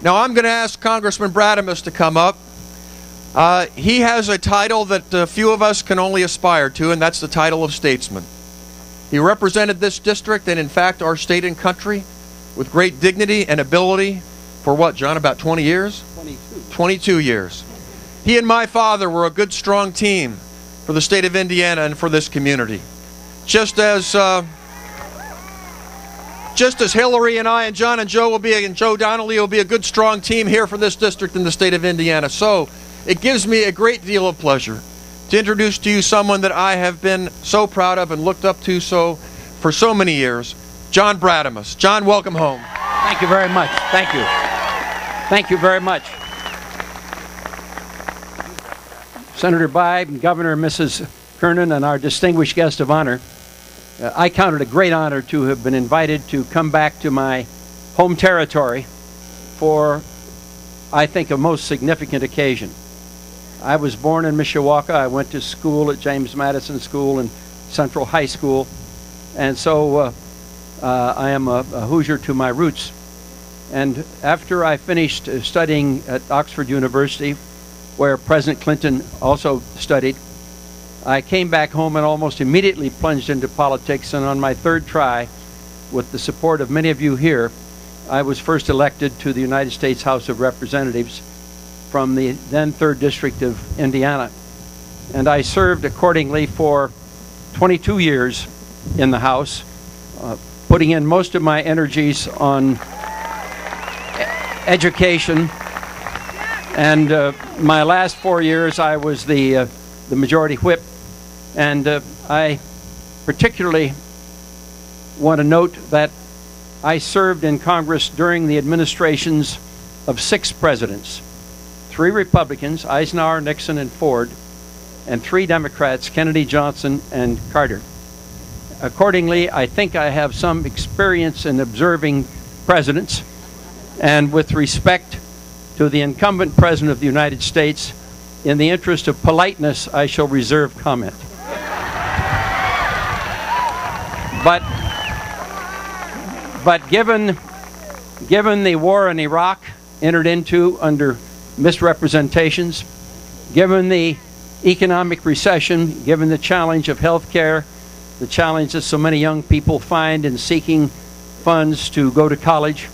Now I'm going to ask Congressman Brademas to come up. He has a title that few of us can only aspire to, and that's the title of statesman. He represented this district and, in fact, our state and country with great dignity and ability for what, John, about 20 years? 22 years. He and my father were a good, strong team for the state of Indiana and for this community. Just as Hillary and I and John and Joe will be, and Joe Donnelly will be a good, strong team here for this district in the state of Indiana. So it gives me a great deal of pleasure to introduce to you someone that I have been so proud of and looked up to for so many years, John Brademas. John, welcome home. Thank you very much. Thank you. Thank you very much. Senator Biden, Governor Mrs. Kernan, and our distinguished guest of honor, I count it a great honor to have been invited to come back to my home territory for, I think, a most significant occasion. I was born in Mishawaka. I went to school at James Madison School and Central High School, and so I am a Hoosier to my roots. And after I finished studying at Oxford University, where President Clinton also studied, I came back home and almost immediately plunged into politics, and on my third try, with the support of many of you here, I was first elected to the United States House of Representatives from the then 3rd District of Indiana. And I served accordingly for 22 years in the House, putting in most of my energies on education. And my last 4 years, I was the majority whip. And I particularly want to note that I served in Congress during the administrations of 6 presidents, 3 Republicans, Eisenhower, Nixon, and Ford, and 3 Democrats, Kennedy, Johnson, and Carter. Accordingly, I think I have some experience in observing presidents, and with respect to the incumbent President of the United States, in the interest of politeness, I shall reserve comment. But given the war in Iraq entered into under misrepresentations, given the economic recession, given the challenge of health care, the challenge that so many young people find in seeking funds to go to college,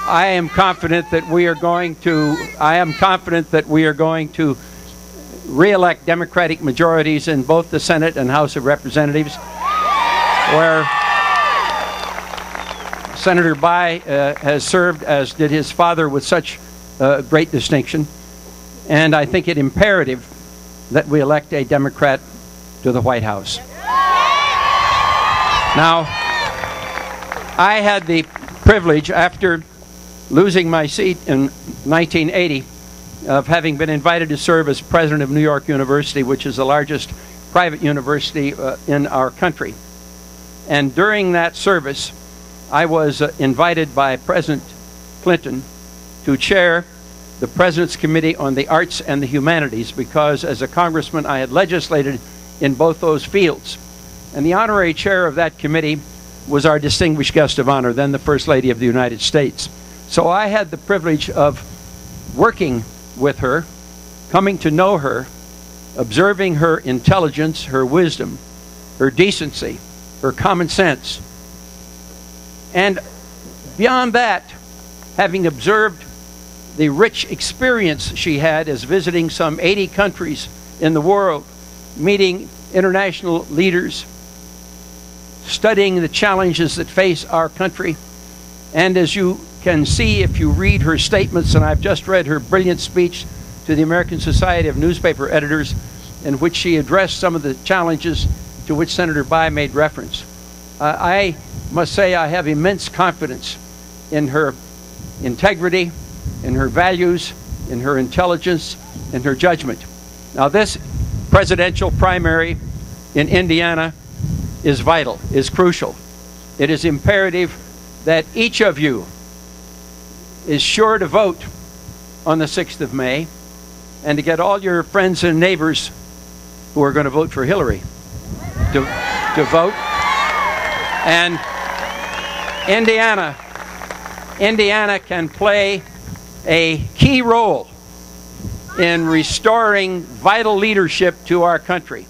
I am confident that we are going to re-elect Democratic majorities in both the Senate and House of Representatives, where Senator Bai has served, as did his father, with such great distinction. And I think it imperative that we elect a Democrat to the White House. Now, I had the privilege, after losing my seat in 1980, of having been invited to serve as president of New York University, which is the largest private university in our country. And during that service, I was invited by President Clinton to chair the President's Committee on the Arts and the Humanities, because as a congressman I had legislated in both those fields. And the honorary chair of that committee was our distinguished guest of honor, then the First Lady of the United States. So I had the privilege of working with her, coming to know her, observing her intelligence, her wisdom, her decency, her common sense. And beyond that, having observed the rich experience she had as visiting some 80 countries in the world, meeting international leaders, studying the challenges that face our country, and as you can see if you read her statements, and I've just read her brilliant speech to the American Society of Newspaper Editors, in which she addressed some of the challenges to which Senator Bai made reference. I must say I have immense confidence in her integrity, in her values, in her intelligence, in her judgment. Now, this presidential primary in Indiana is vital, is crucial. It is imperative that each of you is sure to vote on the 6th of May, and to get all your friends and neighbors who are going to vote for Hillary to vote. And Indiana can play a key role in restoring vital leadership to our country.